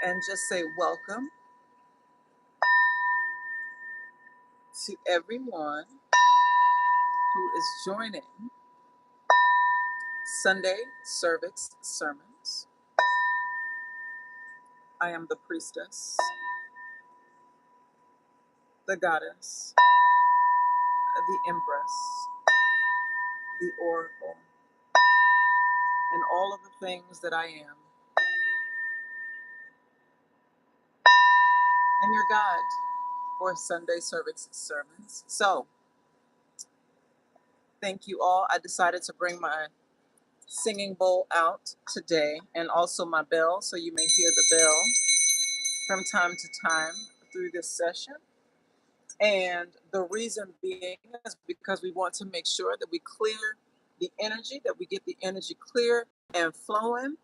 and just say welcome to everyone who is joining SunDay Cervix Sermons. I am the priestess, the goddess, the empress, the oracle, and all of the things that I am, and your guide for SunDay Cervix Sermons. So, thank you all. I decided to bring my singing bowl out today and also my bell, so you may hear the bell from time to time through this session. And the reason being is because we want to make sure that we clear the energy, that we get the energy clear and flowing,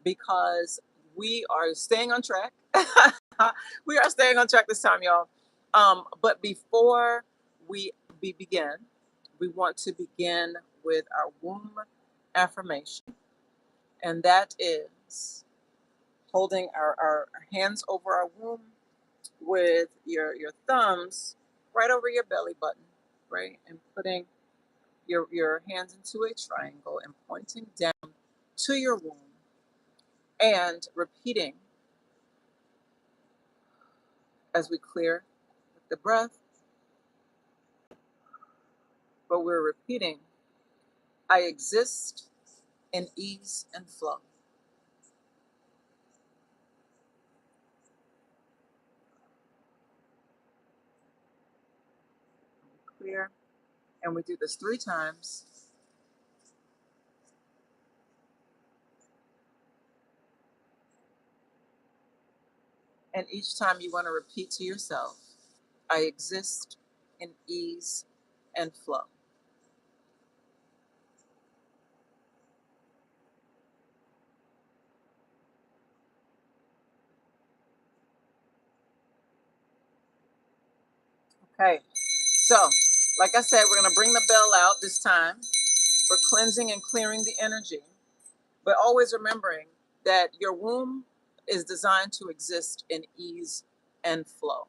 because we are staying on track. We are staying on track this time, y'all. But before we begin, we want to begin with our womb affirmation. And that is holding our hands over our womb with your thumbs right over your belly button, right? And putting your hands into a triangle and pointing down to your womb and repeating as we clear the breath, but we're repeating, I exist in ease and flow. Clear. And we do this 3 times. And each time you want to repeat to yourself, I exist in ease and flow. Okay, so like I said, we're going to bring the bell out this time for cleansing and clearing the energy, but always remembering that your womb is designed to exist in ease and flow.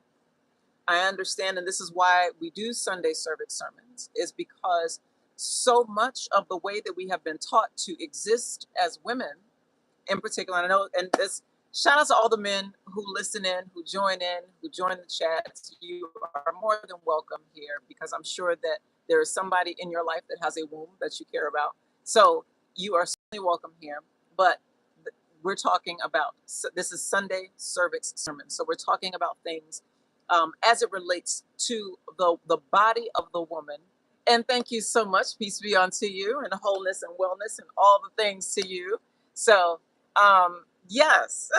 I understand, and this is why we do SunDay Cervix Sermons, is because so much of the way that we have been taught to exist as women in particular, and I know, and this shout out to all the men who listen in, who join the chats. You are more than welcome here, because I'm sure that there is somebody in your life that has a womb that you care about. So you are certainly welcome here. But we're talking about, this is SunDay Cervix Sermons. So we're talking about things as it relates to the body of the woman. And thank you so much. Peace be unto you, and wholeness and wellness and all the things to you. So, yes,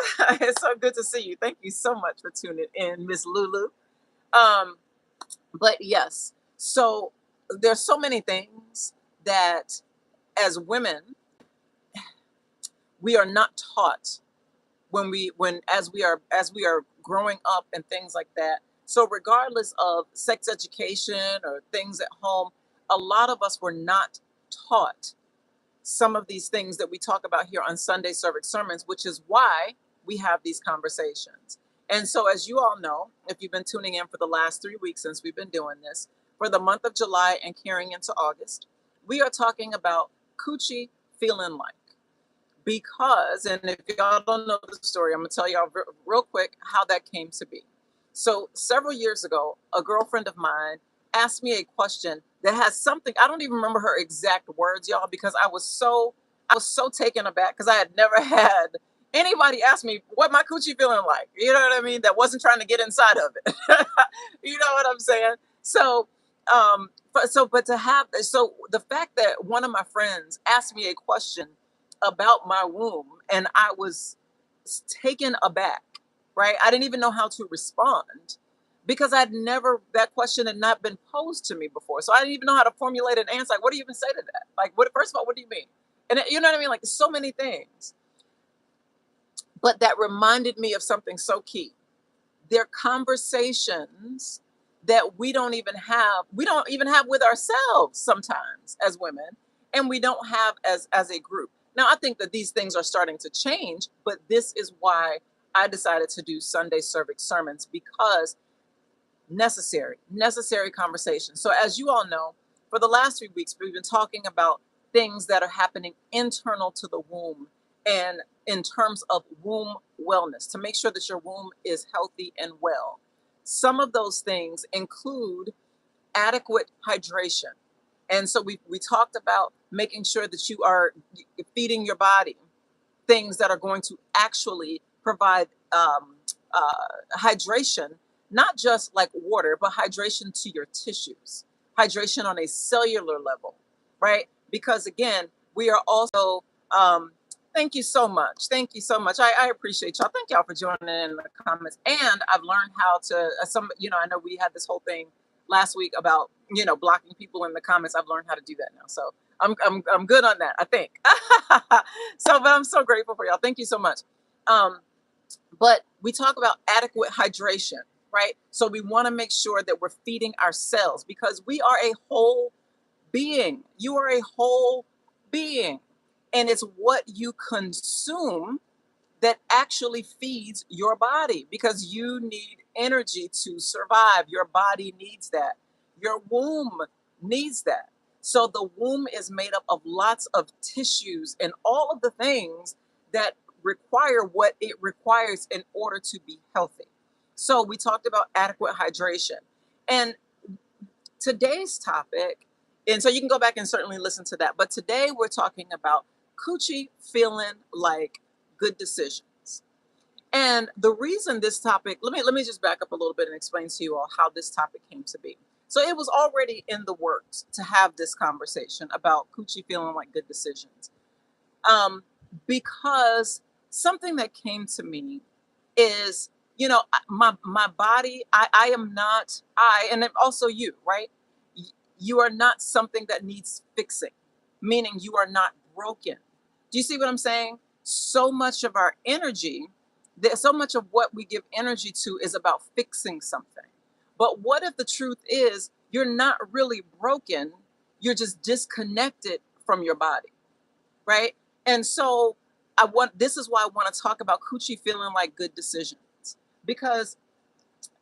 it's so good to see you. Thank you so much for tuning in, Miss Lulu. But yes, so there's so many things that as women we are not taught as we are growing up and things like that. So regardless of sex education or things at home, a lot of us were not taught some of these things that we talk about here on SunDay Cervix Sermons, which is why we have these conversations. And so, as you all know, if you've been tuning in for the last 3 weeks since we've been doing this, for the month of July and carrying into August, we are talking about Coochie feeling like. Because, and if y'all don't know the story, I'm gonna tell y'all real quick how that came to be. So several years ago, a girlfriend of mine asked me a question that has something, I don't even remember her exact words, y'all, because I was so taken aback, because I had never had anybody ask me what my coochie feeling like. You know what I mean? That wasn't trying to get inside of it. You know what I'm saying? So but the fact that one of my friends asked me a question about my womb, and I was taken aback, right? I didn't even know how to respond, because that question had not been posed to me before. So I didn't even know how to formulate an answer. Like, what do you even say to that? Like, first of all, what do you mean? And you know what I mean? Like, so many things. But that reminded me of something so key. There are conversations that we don't even have with ourselves sometimes as women, and we don't have as a group. Now, I think that these things are starting to change, but this is why I decided to do SunDay Cervix Sermons because necessary conversation. So, as you all know, for the last 3 weeks, we've been talking about things that are happening internal to the womb and in terms of womb wellness to make sure that your womb is healthy and well. Some of those things include adequate hydration. And so we talked about making sure that you are feeding your body things that are going to actually provide hydration, not just like water, but hydration to your tissues, hydration on a cellular level, right? Because again, we are also, thank you so much. Thank you so much. I appreciate y'all. Thank y'all for joining in the comments. And I've learned how to, I know we had this whole thing last week about, blocking people in the comments. I've learned how to do that now. So I'm good on that, I think. But I'm so grateful for y'all. Thank you so much. But we talk about adequate hydration, right? So we want to make sure that we're feeding our cells because we are a whole being. You are a whole being. And it's what you consume that actually feeds your body because you need energy to survive. Your body needs that. Your womb needs that. So the womb is made up of lots of tissues and all of the things that require what it requires in order to be healthy. So we talked about adequate hydration. And today's topic, and so you can go back and certainly listen to that, but today we're talking about Coochie feeling like good decisions. And the reason this topic, let me just back up a little bit and explain to you all how this topic came to be. So it was already in the works to have this conversation about Coochie feeling like good decisions. Because something that came to me is, my body, I am not, and also you, right? You are not something that needs fixing, meaning you are not broken. Do you see what I'm saying? So much of our energy, so much of what we give energy to is about fixing something. But what if the truth is you're not really broken, you're just disconnected from your body, right? And so this is why I want to talk about Coochie feeling like good decisions because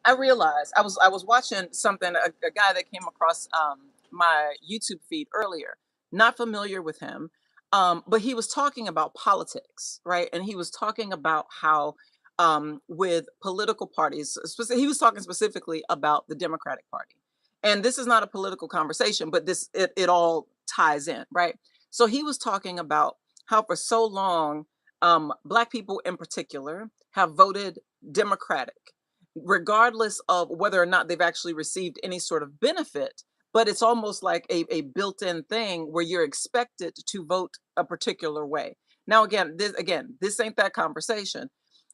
I realized I was watching something, a guy that came across my YouTube feed earlier, not familiar with him, but he was talking about politics, right? And he was talking about how with political parties, he was talking specifically about the Democratic Party. And this is not a political conversation, but it all ties in, right? So he was talking about how for so long, Black people in particular have voted Democratic regardless of whether or not they've actually received any sort of benefit. But it's almost like a built-in thing where you're expected to vote a particular way. Now, this ain't that conversation.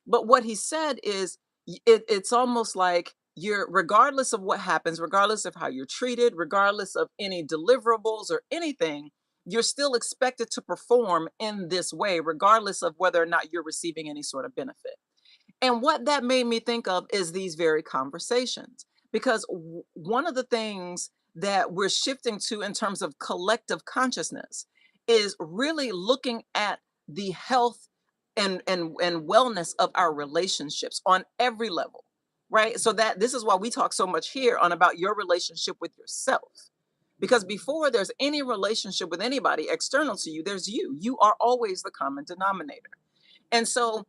But what he said is it's almost like you're, regardless of what happens, regardless of how you're treated, regardless of any deliverables or anything, you're still expected to perform in this way, regardless of whether or not you're receiving any sort of benefit. And what that made me think of is these very conversations. Because one of the things that we're shifting to in terms of collective consciousness is really looking at the health and wellness of our relationships on every level, right? So that this is why we talk so much here on about your relationship with yourself. Because before there's any relationship with anybody external to you, there's you. You are always the common denominator. And so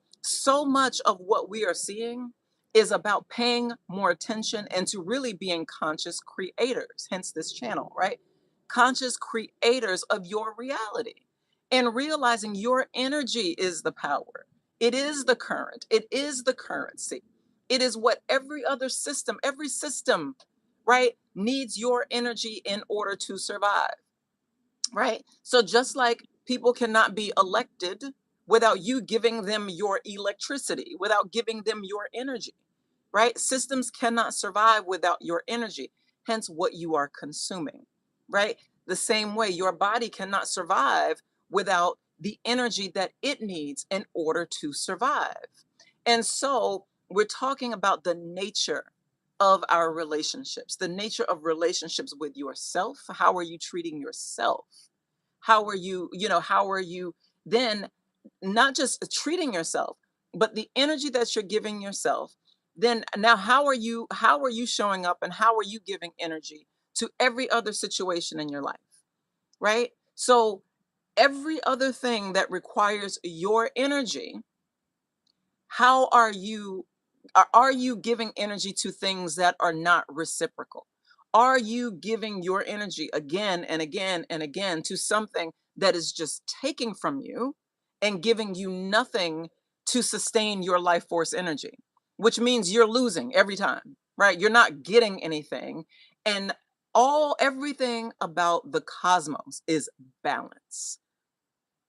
much of what we are seeing is about paying more attention and to really being conscious creators, hence this channel, right? Conscious creators of your reality and realizing your energy is the power. It is the current. It is the currency. It is what every system, right, needs your energy in order to survive. Right. So just like people cannot be elected without you giving them your electricity, without giving them your energy, right? Systems cannot survive without your energy, hence what you are consuming, right? The same way your body cannot survive without the energy that it needs in order to survive. And so we're talking about the nature of our relationships, the nature of relationships with yourself. How are you treating yourself? How are you then not just treating yourself? but the energy that you're giving yourself, then now how are you showing up and how are you giving energy to every other situation in your life, right? So every other thing that requires your energy, how are you giving energy to things that are not reciprocal? Are you giving your energy again and again and again to something that is just taking from you and giving you nothing to sustain your life force energy, which means you're losing every time, right? You're not getting anything. And everything about the cosmos is balance.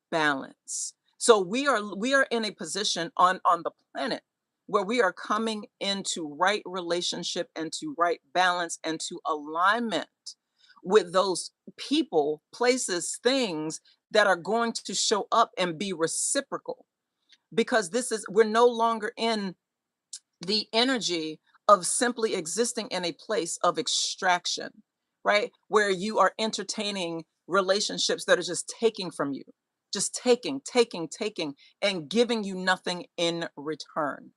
Balance. So we are in a position on the planet where we are coming into right relationship and to right balance and to alignment with those people, places, things that are going to show up and be reciprocal, because this is we're no longer in the energy of simply existing in a place of extraction, right? Where you are entertaining relationships that are just taking from you, just taking, taking, taking, and giving you nothing in return.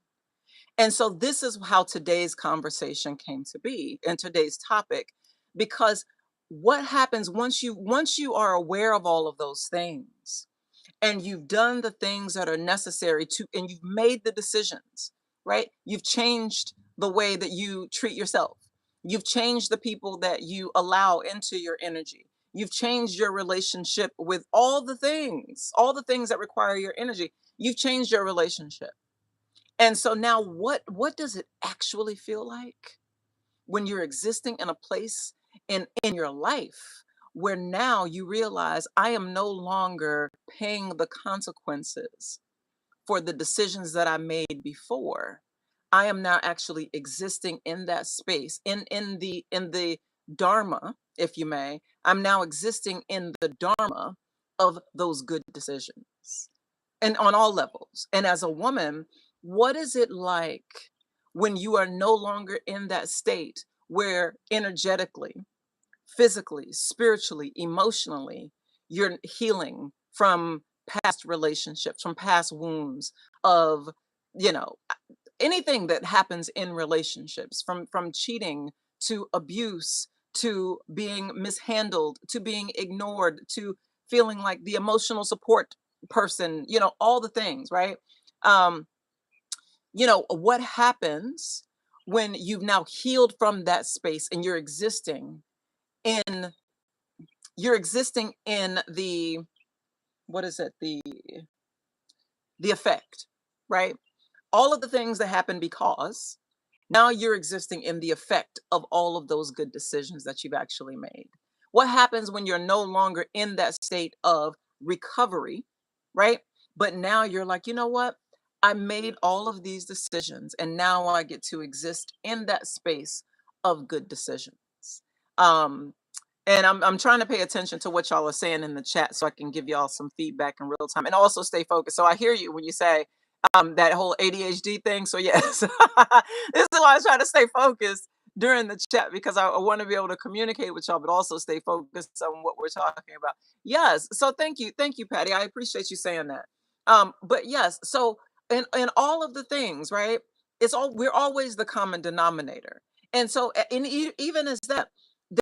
And so, this is how today's conversation came to be and today's topic, because what happens once you are aware of all of those things and you've done the things that are necessary to and you've made the decisions, right? You've changed the way that you treat yourself. You've changed the people that you allow into your energy. You've changed your relationship with all the things that require your energy. You've changed your relationship. And so now what does it actually feel like when you're existing in a place in your life where now you realize I am no longer paying the consequences for the decisions that I made before. I am now actually existing in that space in the dharma, if you may. I'm now existing in the dharma of those good decisions and on all levels. And as a woman, what is it like when you are no longer in that state where energetically, physically, spiritually, emotionally, you're healing from past relationships, from past wounds of, you know, anything that happens in relationships, from cheating to abuse to being mishandled to being ignored to feeling like the emotional support person, all the things, right? um what happens when you've now healed from that space and in you're existing in the what is it the effect, right? All of the things that happen because now you're existing in the effect of all of those good decisions that you've actually made. What happens when you're no longer in that state of recovery, right? But now you're like, you know what? I made all of these decisions and now I get to exist in that space of good decisions. Um, and I'm trying to pay attention to what y'all are saying in the chat so I can give y'all some feedback in real time and also stay focused. So I hear you when you say that whole ADHD thing. So yes, this is why I try to stay focused during the chat because I want to be able to communicate with y'all, but also stay focused on what we're talking about. Yes. So thank you, Patty. I appreciate you saying that. But yes, so in all of the things, right? We're always the common denominator. And so even as that,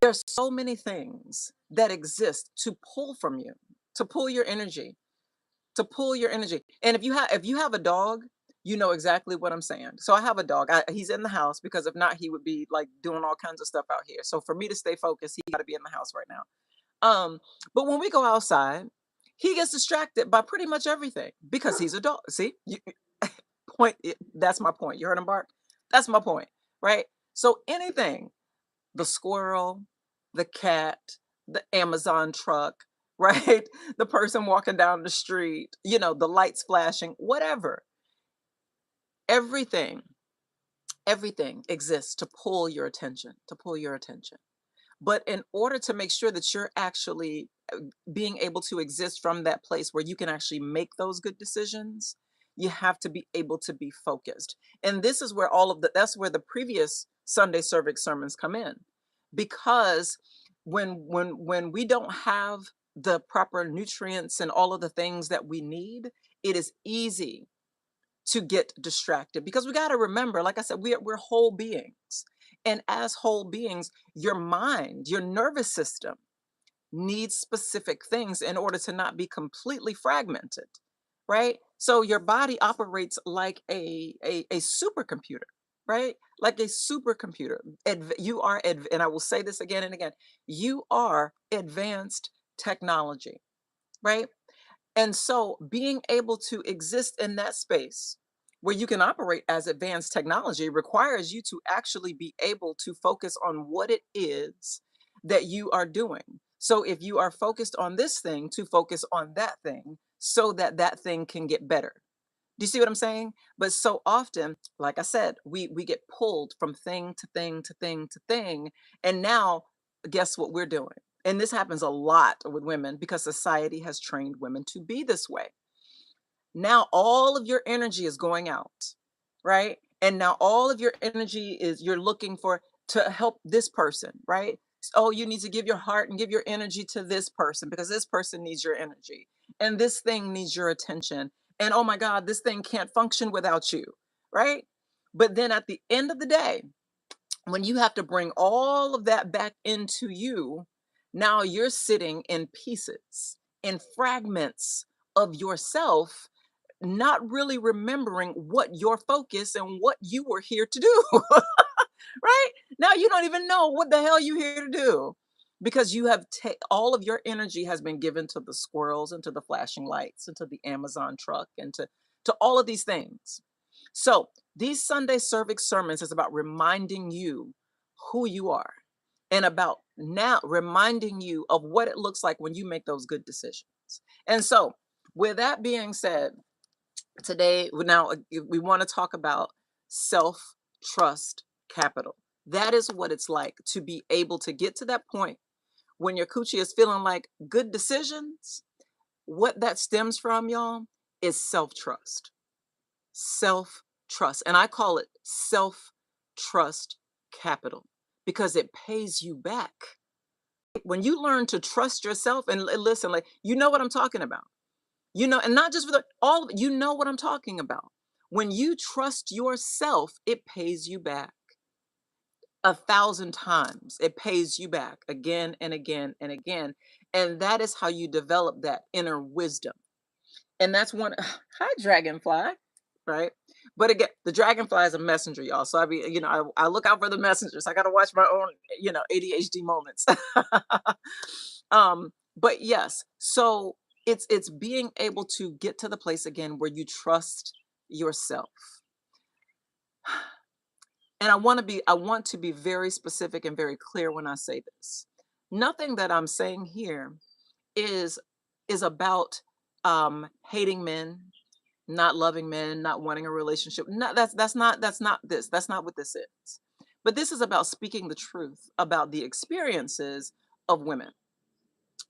there's so many things that exist to pull from you, to pull your energy, to pull your energy. And if you have a dog, you know exactly what I'm saying. So I have a dog. He's in the house because if not, he would be like doing all kinds of stuff out here. So for me to stay focused, he got to be in the house right now. But when we go outside, he gets distracted by pretty much everything because he's a dog. See, that's my point. You heard him bark. That's my point, right? So anything, the squirrel, the cat, the Amazon truck, right? The person walking down the street, the lights flashing, whatever. Everything, everything exists to pull your attention, to pull your attention. But in order to make sure that you're actually being able to exist from that place where you can actually make those good decisions, you have to be able to be focused. And this is where that's where the previous Sunday Cervix sermons come in. Because when we don't have the proper nutrients and all of the things that we need, it is easy to get distracted, because we got to remember, like I said, we're whole beings. And as whole beings, your mind, your nervous system needs specific things in order to not be completely fragmented, right? So your body operates like a supercomputer, right? Like a supercomputer. And I will say this again and again, you are advanced technology, right? And so being able to exist in that space where you can operate as advanced technology requires you to actually be able to focus on what it is that you are doing. So if you are focused on this thing, to focus on that thing so that that thing can get better. Do you see what I'm saying? But so often, like I said, we get pulled from thing to thing to thing to thing. And now, guess what we're doing? And this happens a lot with women because society has trained women to be this way. Now all of your energy is going out, right? And now all of your energy is you're looking for to help this person, right? Oh, you need to give your heart and give your energy to this person because this person needs your energy and this thing needs your attention. And oh my God, this thing can't function without you, right? But then at the end of the day, when you have to bring all of that back into you, now you're sitting in pieces, in fragments of yourself, not really remembering what your focus and what you were here to do. Right? Now you don't even know what the hell you're here to do because you have all of your energy has been given to the squirrels and to the flashing lights and to the Amazon truck and to all of these things. So these Sunday Cervix sermons is about reminding you who you are and about now reminding you of what it looks like when you make those good decisions. And so with that being said, today we want to talk about self trust capital. That is what it's like to be able to get to that point when your coochie is feeling like good decisions. What that stems from, y'all, is self trust. Self trust. And I call it self trust capital because it pays you back. When you learn to trust yourself and listen, like, you know what I'm talking about. You know, and not just for the all of it, you know what I'm talking about. When you trust yourself, it pays you back 1,000 times. It pays you back again and again and again. And that is how you develop that inner wisdom. And that's one hi dragonfly, right? But again, the dragonfly is a messenger, y'all. So I be, I look out for the messengers. I gotta watch my own, ADHD moments. But yes, so it's being able to get to the place again where you trust yourself. And I want to be very specific and very clear when I say this. Nothing that I'm saying here is is about hating men, not loving men, not wanting a relationship. No, that's not what this is. But this is about speaking the truth about the experiences of women,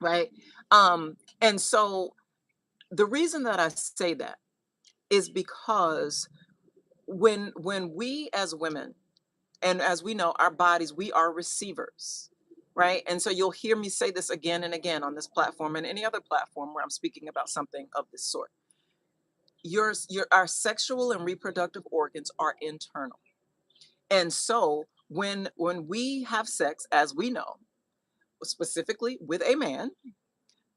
right? And so the reason that I say that is because when we as women, and as we know, our bodies, we are receivers, right? And so you'll hear me say this again and again on this platform and any other platform where I'm speaking about something of this sort. Our sexual and reproductive organs are internal. And so when we have sex, as we know, specifically with a man,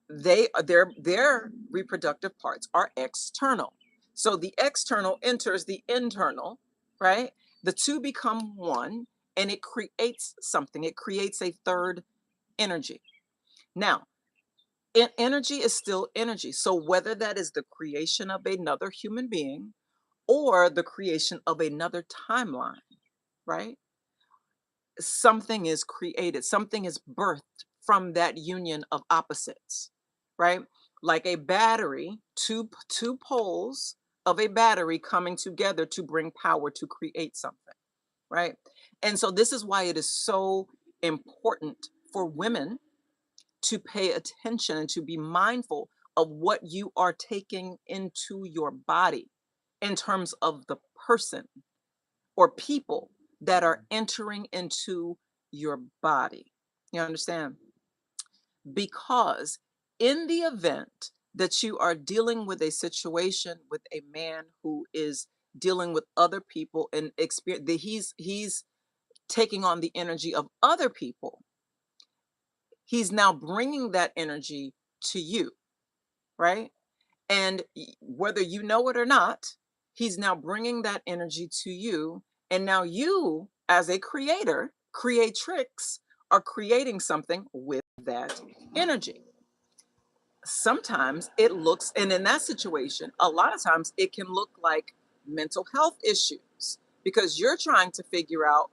their reproductive parts are external. So the external enters the internal, right? The two become one and it creates something. It creates a third energy. Now, energy is still energy. So whether that is the creation of another human being or the creation of another timeline, right? Something is created, something is birthed from that union of opposites, right? Like a battery, two poles of a battery coming together to bring power to create something, right? And so this is why it is so important for women to pay attention and to be mindful of what you are taking into your body in terms of the person or people that are entering into your body. You understand? Because in the event that you are dealing with a situation with a man who is dealing with other people and experience that he's taking on the energy of other people. He's now bringing that energy to you, right? And whether you know it or not, he's now bringing that energy to you. And now you, as a creator, creatrix, are creating something with that energy. Sometimes it looks, and in that situation, a lot of times it can look like mental health issues because you're trying to figure out,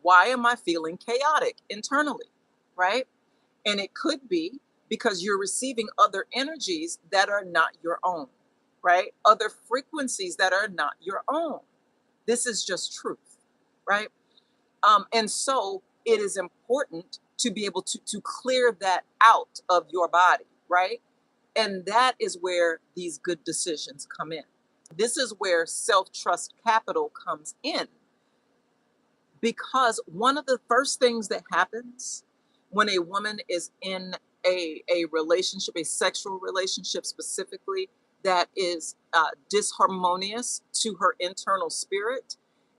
why am I feeling chaotic internally, right? And it could be because you're receiving other energies that are not your own, right? Other frequencies that are not your own. This is just truth, right? And so it is important to be able to clear that out of your body, right? And that is where these good decisions come in. This is where self trust capital comes in. Because one of the first things that happens when a woman is in a relationship, a sexual relationship specifically, that is disharmonious to her internal spirit,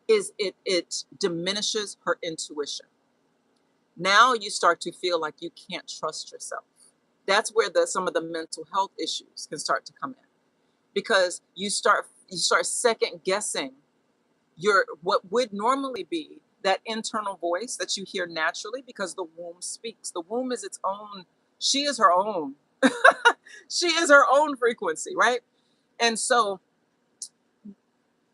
is it diminishes her intuition. Now you start to feel like you can't trust yourself. That's where some of the mental health issues can start to come in, because you start second guessing your what would normally be that internal voice that you hear naturally, because the womb speaks. The womb is its own, she is her own. She is her own frequency, right? And so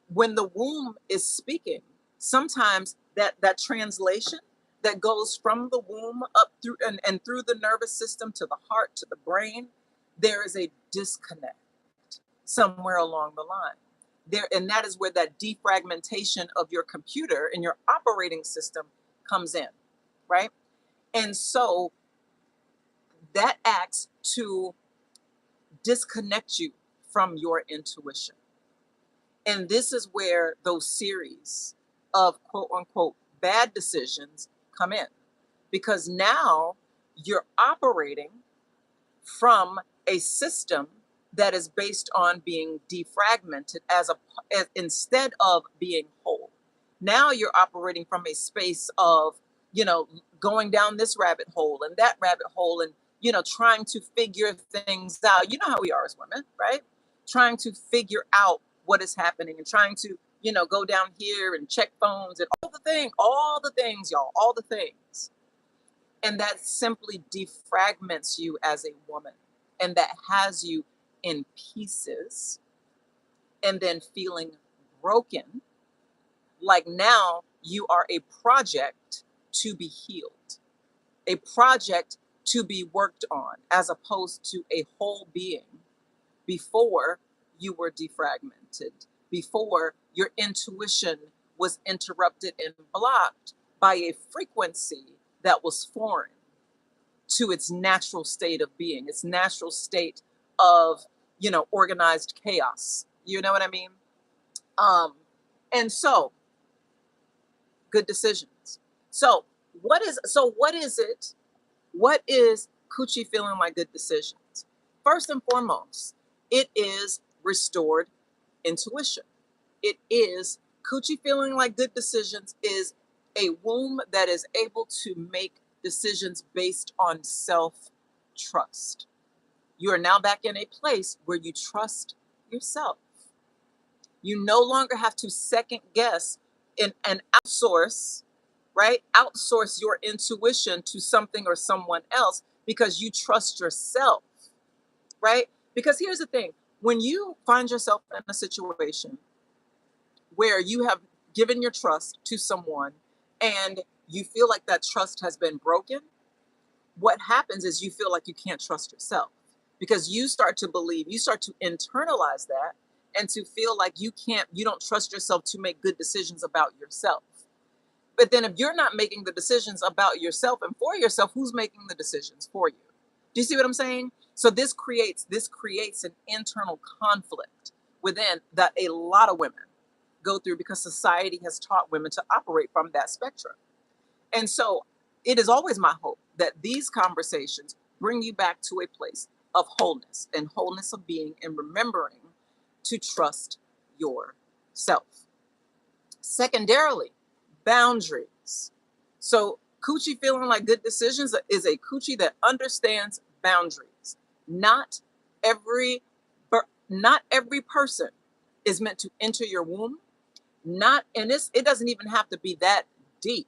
when the womb is speaking, sometimes that translation that goes from the womb up through and through the nervous system to the heart to the brain, there is a disconnect somewhere along the line there, and that is where that defragmentation of your computer and your operating system comes in, right? And so that acts to disconnect you from your intuition. And this is where those series of quote unquote bad decisions come in, because now you're operating from a system that is based on being defragmented as instead of being whole. Now you're operating from a space of, going down this rabbit hole and that rabbit hole, and trying to figure things out. You know how we are as women, right? Trying to figure out what is happening and trying to, go down here and check phones and all the things, y'all, all the things. And that simply defragments you as a woman. And that has you in pieces and then feeling broken. Like now you are a project to be healed, a project to be worked on, as opposed to a whole being before you were defragmented, before your intuition was interrupted and blocked by a frequency that was foreign to its natural state of being, its natural state of, organized chaos. You know what I mean? And so good decisions. What is it? What is Coochie feeling like good decisions? First and foremost, it is restored intuition. It is Coochie feeling like good decisions is a womb that is able to make decisions based on self-trust. You are now back in a place where you trust yourself. You no longer have to second guess and outsource, right? Outsource your intuition to something or someone else, because you trust yourself, right? Because here's the thing, when you find yourself in a situation where you have given your trust to someone and you feel like that trust has been broken, what happens is you feel like you can't trust yourself, because you start to believe, you start to internalize that, and to feel like you don't trust yourself to make good decisions about yourself. But then if you're not making the decisions about yourself and for yourself, who's making the decisions for you? Do you see what I'm saying? So this creates an internal conflict within that a lot of women go through, because society has taught women to operate from that spectrum. And so it is always my hope that these conversations bring you back to a place of wholeness and wholeness of being and remembering to trust yourself. Secondarily, boundaries. So, coochie feeling like good decisions is a coochie that understands boundaries. Not every not every person is meant to enter your womb. Not and it doesn't even have to be that deep.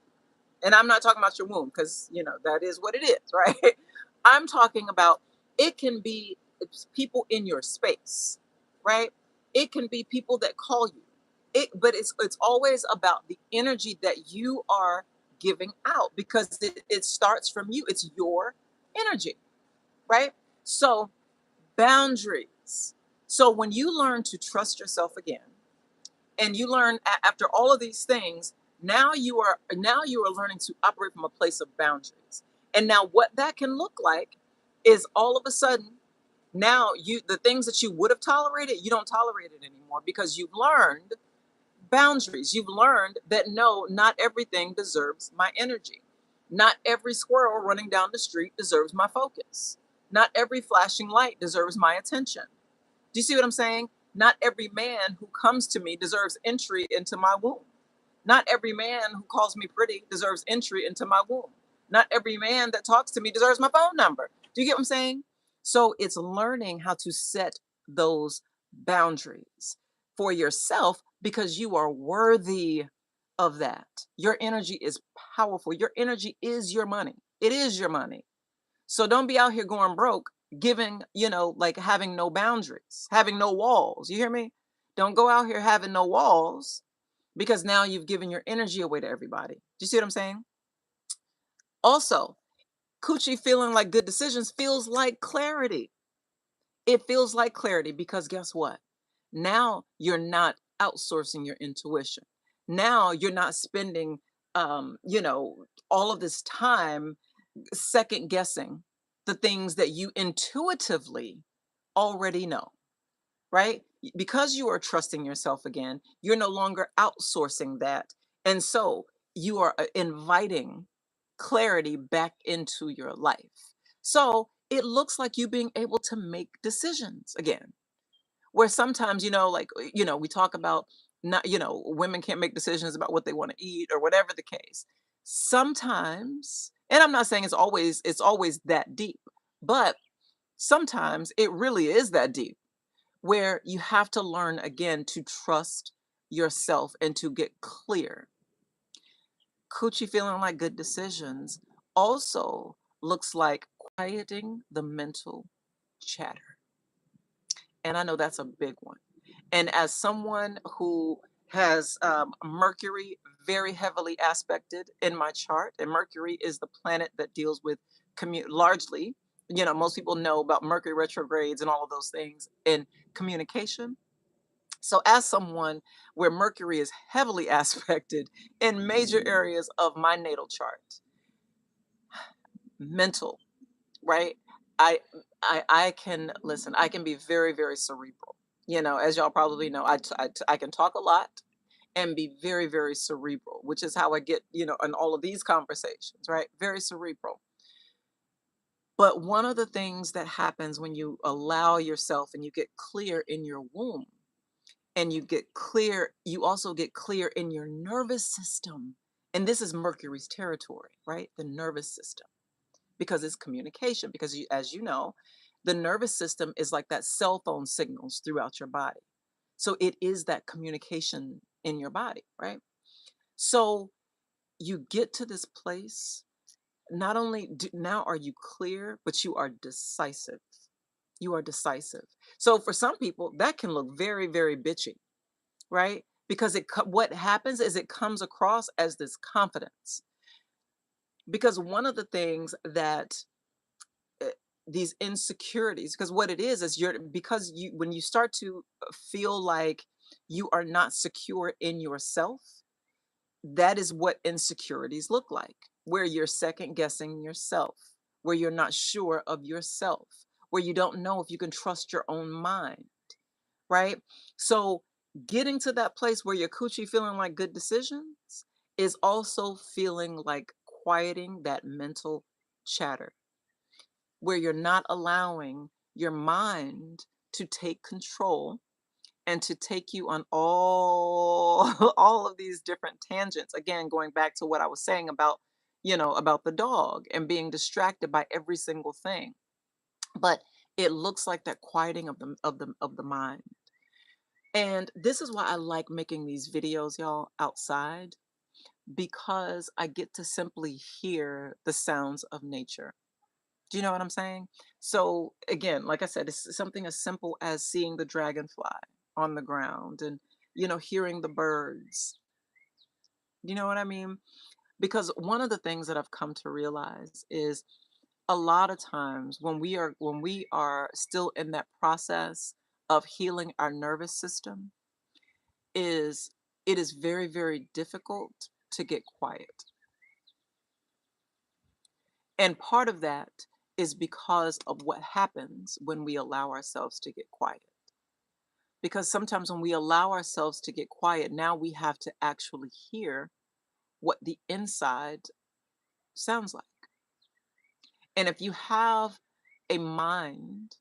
And I'm not talking about your womb because that is what it is, right? I'm talking about it can be people in your space, right? It can be people that call you. But it's always about the energy that you are giving out because it starts from you. It's your energy, right? So boundaries. So when you learn to trust yourself again, and you learn after all of these things, now you are learning to operate from a place of boundaries. And now what that can look like is all of a sudden now the things that you would have tolerated, you don't tolerate it anymore because you've learned boundaries. You've learned that no, not everything deserves my energy. Not every squirrel running down the street deserves my focus. Not every flashing light deserves my attention. Do you see what I'm saying? Not every man who comes to me deserves entry into my womb. Not every man who calls me pretty deserves entry into my womb. Not every man that talks to me deserves my phone number. Do you get what I'm saying? So it's learning how to set those boundaries for yourself because you are worthy of that. Your energy is powerful. Your energy is your money. It is your money. So don't be out here going broke, giving, like having no boundaries, having no walls. You hear me? Don't go out here having no walls because now you've given your energy away to everybody. Do you see what I'm saying? Also, coochie feeling like good decisions feels like clarity. It feels like clarity because guess what? Now you're not outsourcing your intuition. Now you're not spending, all of this time second guessing the things that you intuitively already know, right? Because you are trusting yourself again, you're no longer outsourcing that. And so you are inviting clarity back into your life. So it looks like you being able to make decisions again where sometimes like we talk about not women can't make decisions about what they want to eat or whatever the case sometimes, and I'm not saying it's always that deep, but sometimes it really is that deep where you have to learn again to trust yourself and to get clear. Coochie feeling like good decisions also looks like quieting the mental chatter, and I know that's a big one. And as someone who has Mercury very heavily aspected in my chart, and Mercury is the planet that deals with largely, most people know about Mercury retrogrades and all of those things in communication. So, as someone where Mercury is heavily aspected in major areas of my natal chart, mental, right? I I can listen. I can be very very cerebral. As y'all probably know, I can talk a lot and be very very cerebral, which is how I get in all of these conversations, right? Very cerebral. But one of the things that happens when you allow yourself and you get clear in your womb and you also get clear in your nervous system. And this is Mercury's territory, right? The nervous system because it's communication. Because as you know, the nervous system is like that cell phone signals throughout your body. So it is that communication in your body, right? So you get to this place. Not only now are you clear, but you are decisive. You are decisive. So for some people, that can look very, very bitchy, right? Because what happens is it comes across as this confidence. Because one of the things that uh, these insecurities, because what it is you're because you when you start to feel like you are not secure in yourself, that is what insecurities look like, where you're second guessing yourself, where you're not sure of yourself, where you don't know if you can trust your own mind, right? So getting to that place where you're coochie feeling like good decisions is also feeling like quieting that mental chatter, where you're not allowing your mind to take control and to take you on all all of these different tangents. Again, going back to what I was saying about, about the dog and being distracted by every single thing. But it looks like that quieting of the mind. And this is why I like making these videos, y'all, outside, because I get to simply hear the sounds of nature. Do you know what I'm saying? So again, like I said, it's something as simple as seeing the dragonfly on the ground and, hearing the birds. You know what I mean? Because one of the things that I've come to realize is a lot of times when we are still in that process of healing our nervous system, is it is very, very difficult to get quiet. And part of that is because of what happens when we allow ourselves to get quiet. Because sometimes when we allow ourselves to get quiet, now we have to actually hear what the inside sounds like. And if you have a mind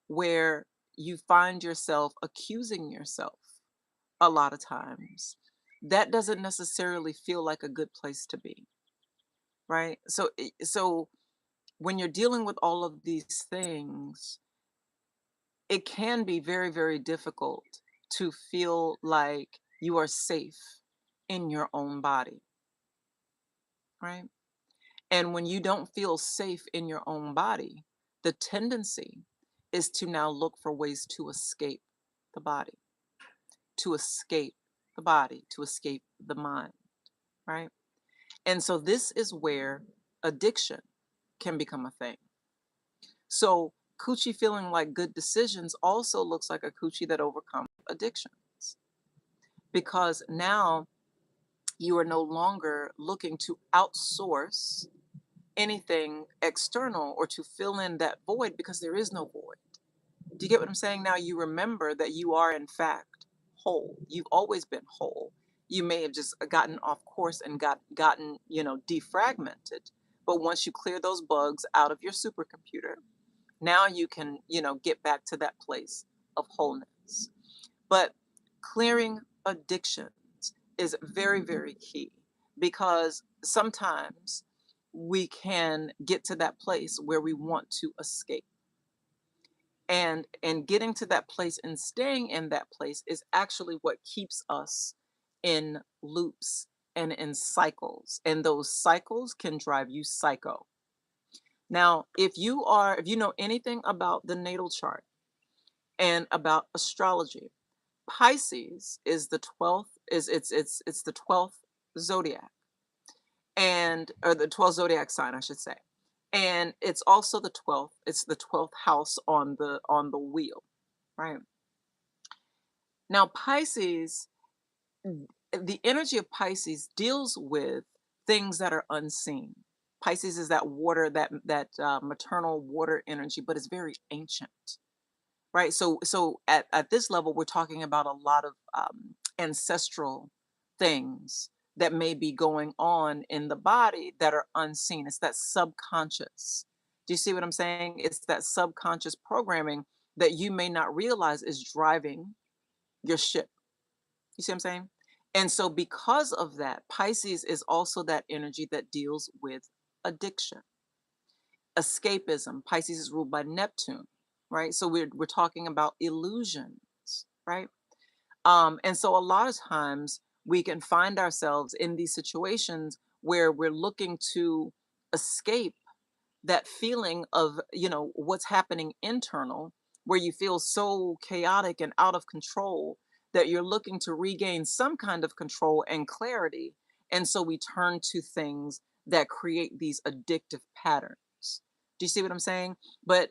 where you find yourself accusing yourself a lot of times, that doesn't necessarily feel like a good place to be, right? So when you're dealing with all of these things, it can be very, very difficult to feel like you are safe in your own body, right? And when you don't feel safe in your own body, the tendency is to now look for ways to escape the body, to escape the body, to escape the mind, right? And so this is where addiction can become a thing. So coochie feeling like good decisions also looks like a coochie that overcomes addictions, because now you are no longer looking to outsource anything external or to fill in that void, because there is no void. Do you get what I'm saying? Now you remember that you are in fact whole. You've always been whole. You may have just gotten off course and gotten, defragmented. But once you clear those bugs out of your supercomputer, now you can, get back to that place of wholeness. But clearing addictions is very, very key, because sometimes we can get to that place where we want to escape. And getting to that place and staying in that place is actually what keeps us in loops and in cycles. And those cycles can drive you psycho. Now, if you know anything about the natal chart and about astrology, Pisces is the 12th, it's the 12th zodiac, and or the 12th zodiac sign, I should say. And it's also the 12th house on the wheel, right? Now Pisces, the energy of Pisces deals with things that are unseen. Pisces is that water, that maternal water energy, but it's very ancient, right? So at this level, we're talking about a lot of ancestral things that may be going on in the body that are unseen. It's that subconscious. Do you see what I'm saying? It's that subconscious programming that you may not realize is driving your ship. You see what I'm saying? And so because of that, Pisces is also that energy that deals with addiction, escapism. Pisces is ruled by Neptune, right? So we're talking about illusions, right? And so a lot of times we can find ourselves in these situations where we're looking to escape that feeling of, what's happening internal, where you feel so chaotic and out of control that you're looking to regain some kind of control and clarity. And so we turn to things that create these addictive patterns. Do you see what I'm saying? But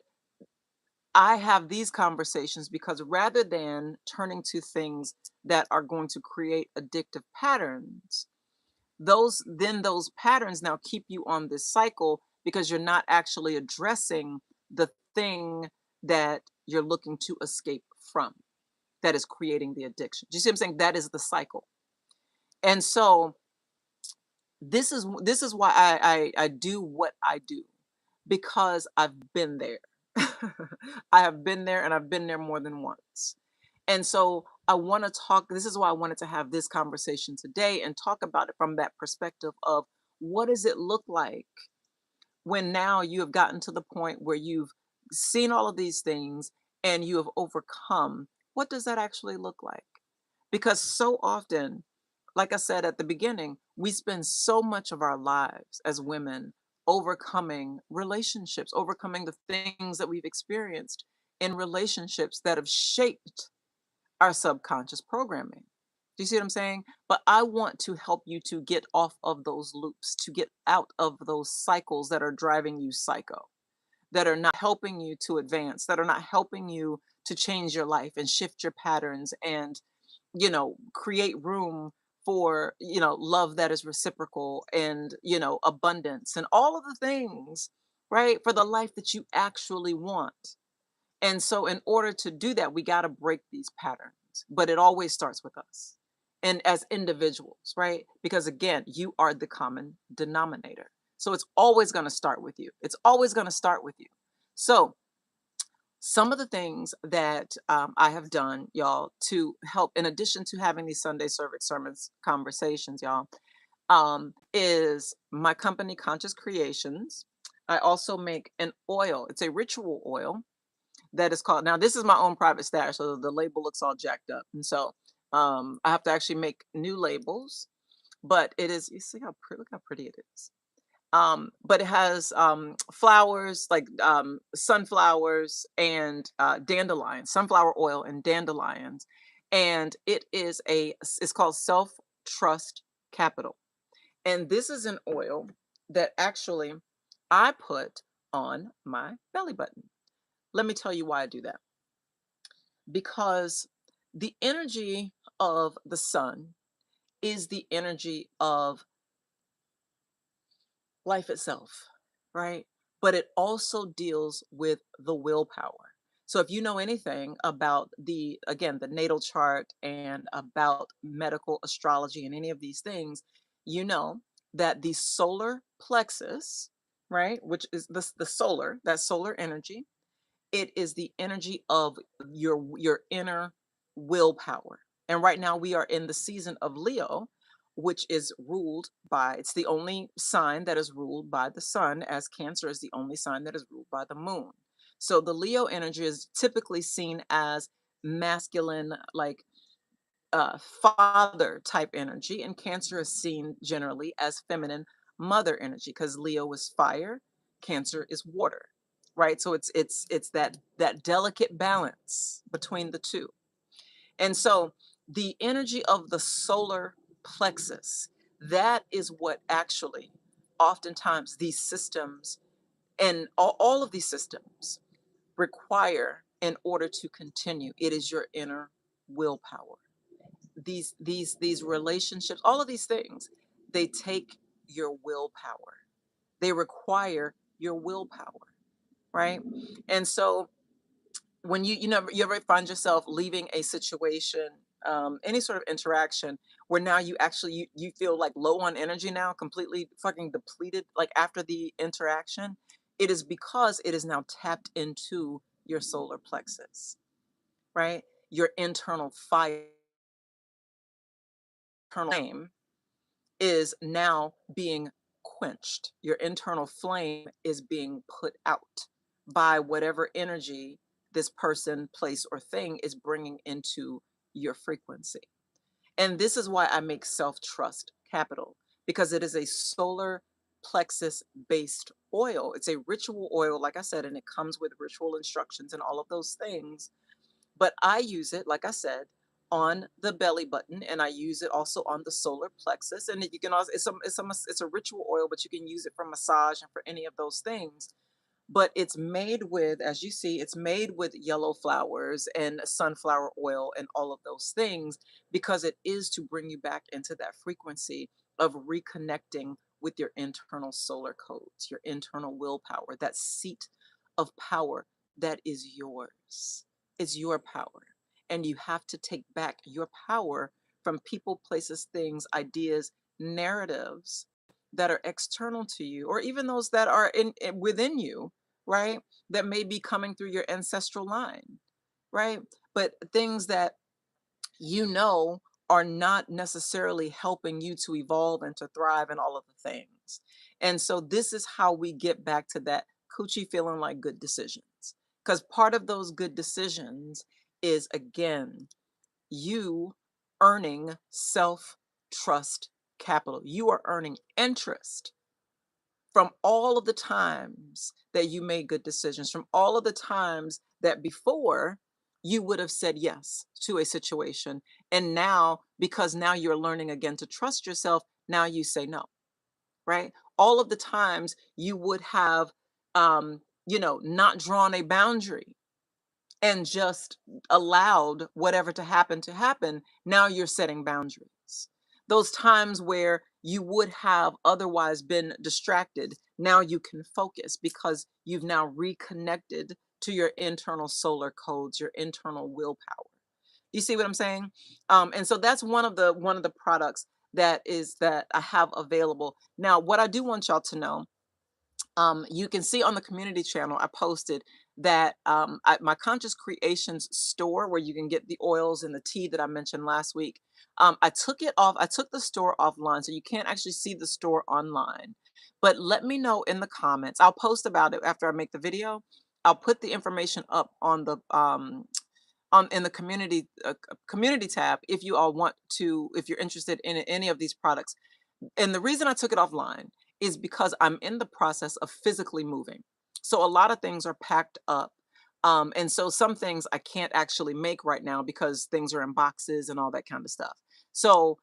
I have these conversations because rather than turning to things that are going to create addictive patterns, those patterns now keep you on this cycle, because you're not actually addressing the thing that you're looking to escape from, that is creating the addiction. Do you see what I'm saying? That is the cycle. And so this is why I do what I do, because I've been there. I have been there and I've been there more than once. And so I want to talk, this is why I wanted to have this conversation today and talk about it from that perspective of what does it look like when now you have gotten to the point where you've seen all of these things and you have overcome. What does that actually look like? Because so often, like I said at the beginning, we spend so much of our lives as women overcoming relationships, overcoming the things that we've experienced in relationships that have shaped our subconscious programming. Do you see what I'm saying? But I want to help you to get off of those loops, to get out of those cycles that are driving you psycho, that are not helping you to advance, that are not helping you to change your life and shift your patterns and, create room for, love that is reciprocal and, abundance and all of the things, right? For the life that you actually want. And so, in order to do that, we got to break these patterns, but it always starts with us and as individuals, right? Because again, you are the common denominator. So, it's always going to start with you. It's always going to start with you. So, some of the things that I have done, y'all, to help, in addition to having these SunDay Cervix Sermons conversations, y'all, is my company, Conscious Creations. I also make an oil, it's a ritual oil that is called, now this is my own private stash, so the label looks all jacked up. And so I have to actually make new labels, but it is, you see how pretty, look how pretty it is. But it has flowers like sunflowers and dandelions, sunflower oil and dandelions. And it's called Self Trust Capital. And this is an oil that actually I put on my belly button. Let me tell you why I do that. Because the energy of the sun is the energy of life itself, right? But it also deals with the willpower. So if you know anything about again, the natal chart and about medical astrology and any of these things, you know that the solar plexus, right, which is the solar, that solar energy, it is the energy of your inner willpower. And right now we are in the season of Leo, which is ruled by, it's the only sign that is ruled by the sun, as Cancer is the only sign that is ruled by the moon. So the Leo energy is typically seen as masculine, like father type energy, and Cancer is seen generally as feminine mother energy because Leo is fire, Cancer is water, right? So it's that delicate balance between the two. And so the energy of the solar plexus, that is what actually oftentimes these systems and all of these systems require in order to continue. It is your inner willpower. These relationships, all of these things, they take your willpower. They require your willpower, right? And so when you ever find yourself leaving a situation, any sort of interaction where now you feel like low on energy now, completely fucking depleted, like after the interaction, it is because it is now tapped into your solar plexus, right? Your internal fire, internal flame is now being quenched. Your internal flame is being put out by whatever energy this person, place, or thing is bringing into your frequency. And this is why I make self trust capital, because it is a solar plexus based oil. It's a ritual oil, like I said, and it comes with ritual instructions and all of those things. But I use it, like I said, on the belly button, and I use it also on the solar plexus. And you can also, it's a ritual oil, but you can use it for massage and for any of those things. But it's made with, as you see, it's made with yellow flowers and sunflower oil and all of those things, because it is to bring you back into that frequency of reconnecting with your internal solar codes, your internal willpower, that seat of power that is yours. It's your power. And you have to take back your power from people, places, things, ideas, narratives that are external to you, or even those that are within you, right? That may be coming through your ancestral line, right? But things that you know are not necessarily helping you to evolve and to thrive and all of the things. And so this is how we get back to that coochie feeling like good decisions. Because part of those good decisions is, again, you earning self trust capital. You are earning interest from all of the times that you made good decisions, from all of the times that before you would have said yes to a situation. And now, because now you're learning again to trust yourself, now you say no, right? All of the times you would have, not drawn a boundary and just allowed whatever to happen, now you're setting boundaries. Those times where you would have otherwise been distracted, now you can focus because you've now reconnected to your internal solar codes, your internal willpower. You see what I'm saying? And so that's one of the products that I have available. Now, what I do want y'all to know, you can see on the community channel, I posted that my Conscious Creations store, where you can get the oils and the tea that I mentioned last week. I took it off. I took the store offline, so you can't actually see the store online. But let me know in the comments. I'll post about it after I make the video. I'll put the information up on the on in the community tab if you all want to, if you're interested in any of these products. And the reason I took it offline is because I'm in the process of physically moving. So a lot of things are packed up. And so some things I can't actually make right now because things are in boxes and all that kind of stuff. So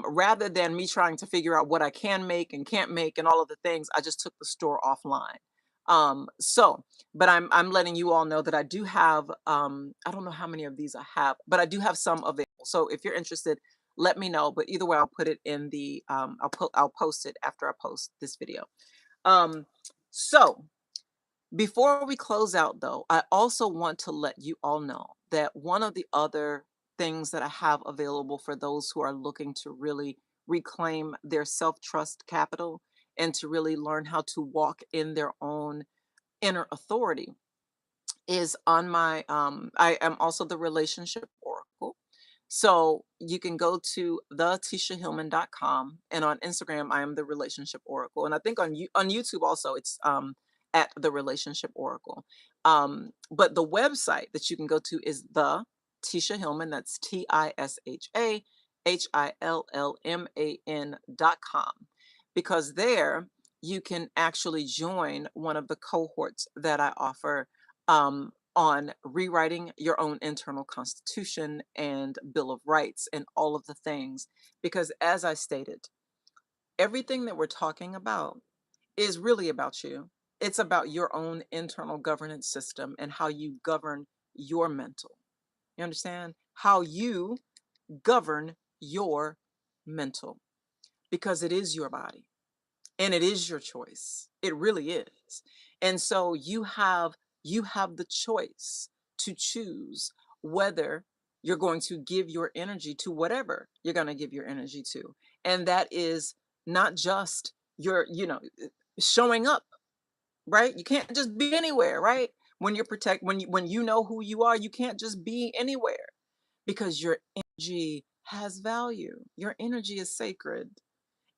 rather than me trying to figure out what I can make and can't make and all of the things, I just took the store offline. But I'm letting you all know that I do have, I don't know how many of these I have, but I do have some available. So if you're interested, let me know. But either way, I'll put it in the I'll post it after I post this video. Um, so before we close out though, I also want to let you all know that one of the other things that I have available for those who are looking to really reclaim their self-trust capital and to really learn how to walk in their own inner authority is on my I am also the relationship oracle. So you can go to theTishaHillman.com, and on Instagram I am the relationship oracle. And I think on YouTube also it's at the relationship oracle. But the website that you can go to is the Tisha Hillman, that's TishaHillman.com, because there you can actually join one of the cohorts that I offer on rewriting your own internal constitution and Bill of Rights and all of the things. Because as I stated, everything that we're talking about is really about you. It's about your own internal governance system and how you govern your mental. You understand? How you govern your mental, because it is your body. And it is your choice. It really is. And so you have the choice to choose whether you're going to give your energy to whatever you're going to give your energy to. And that is not just your, showing up, right? You can't just be anywhere, right? When you're when you know who you are, you can't just be anywhere because your energy has value. Your energy is sacred.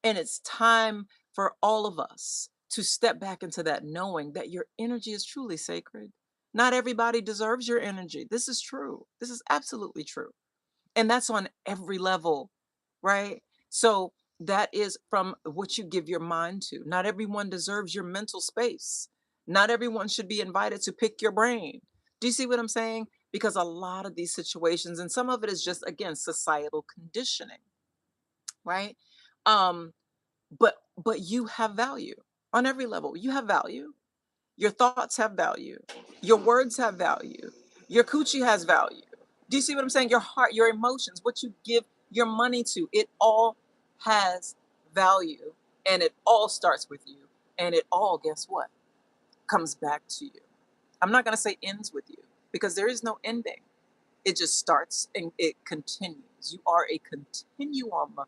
And it's time for all of us to step back into that knowing that your energy is truly sacred. Not everybody deserves your energy. This is true. This is absolutely true. And that's on every level, right? So that is from what you give your mind to. Not everyone deserves your mental space. Not everyone should be invited to pick your brain. Do you see what I'm saying? Because a lot of these situations, and some of it is just, again, societal conditioning, right? Um, but you have value on every level. You have value. Your thoughts have value. Your words have value. Your coochie has value. Do you see what I'm saying? Your heart, your emotions, what you give your money to, it all has value, and it all starts with you, and it all, guess what, comes back to you. I'm not going to say ends with you, because there is no ending. It just starts and it continues. You are a continuum.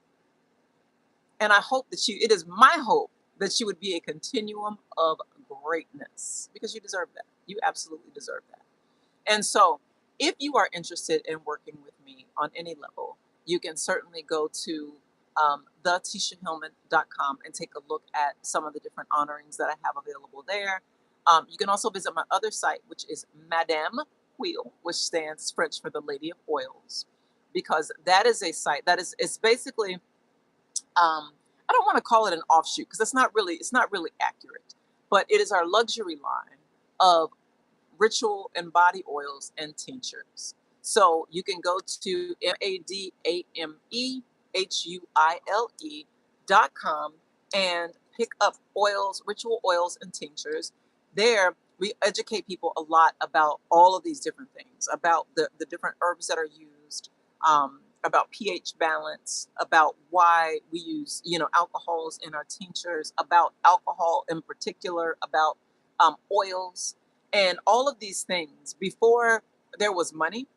And I hope that it is my hope that you would be a continuum of greatness, because you deserve that. You absolutely deserve that. And so, if you are interested in working with me on any level, you can certainly go to thetishahillman.com and take a look at some of the different honorings that I have available there. You can also visit my other site, which is Madame Wheel, which stands French for the Lady of Oils, because that is a site that is, it's basically, I don't want to call it an offshoot because it's not really accurate, but it is our luxury line of ritual and body oils and tinctures. So you can go to MADAMEHUILE.com and pick up oils, ritual oils and tinctures. There, we educate people a lot about all of these different things, about the different herbs that are used, about pH balance, about why we use, alcohols in our tinctures, about alcohol in particular, about oils, and all of these things. Before there was money,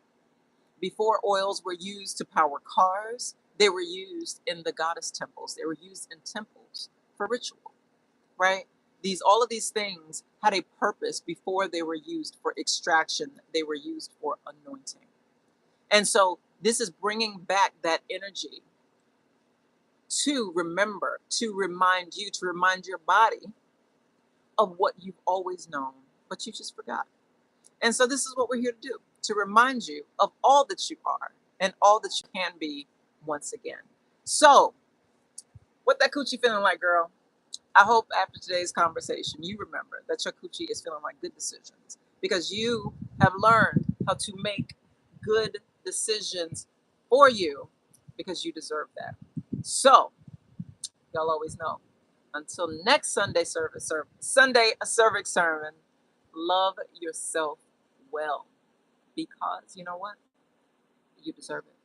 before oils were used to power cars, they were used in the goddess temples. They were used in temples for ritual, right? All of these things had a purpose before they were used for extraction. They were used for anointing. And so this is bringing back that energy to remember, to remind you, to remind your body of what you've always known, but you just forgot. And so this is what we're here to do, to remind you of all that you are and all that you can be once again. So what that coochie feeling like, girl? I hope after today's conversation, you remember that your coochie is feeling like good decisions, because you have learned how to make good decisions for you, because you deserve that. So y'all always know, until next SunDay Cervix Sermon, love yourself well, because you know what? You deserve it.